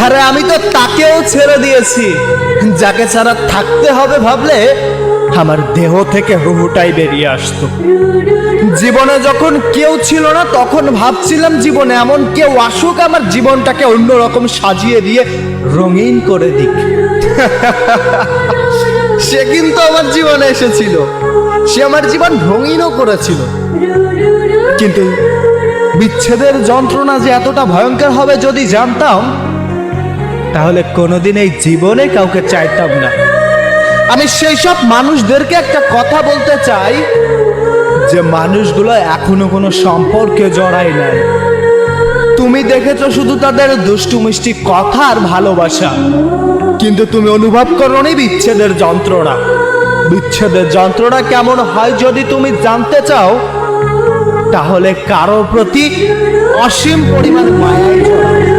আরে আমি তো তাকেও ছেড়ে দিয়েছি যাকে ছাড়া থাকতে হবে ভাবলে আমার দেহ থেকে হুহুটাই বেরিয়ে আসতো। জীবনে যখন কেউ ছিল না তখন ভাবছিলাম জীবনে এমন কেউ আসুক আমার জীবনটাকে অন্যরকম সাজিয়ে দিয়ে রঙিন করে দিক। সে কিন্তু আমার জীবনে এসেছিল, সে আমার জীবন রঙিনও করেছিল, কিন্তু বিচ্ছেদের যন্ত্রণা যে এতটা ভয়ঙ্কর হবে যদি জানতাম তাহলে কোনোদিন এই জীবনে কাউকে চাইতাম না। আমি সেই সব মানুষদেরকে একটা কথা বলতে চাই যে মানুষগুলো এখনো কোনো সম্পর্কে জড়ায় নাই। তুমি দেখেছো শুধু তাদের দুষ্টু মিষ্টি কথা আর ভালোবাসা, কিন্তু তুমি অনুভব করোনি বিচ্ছেদের যন্ত্রণা। বিচ্ছেদের যন্ত্রণা কেমন হয় যদি তুমি জানতে চাও তাহলে কারো প্রতি অসীম পরিমাণ মায়ায় জড়াও।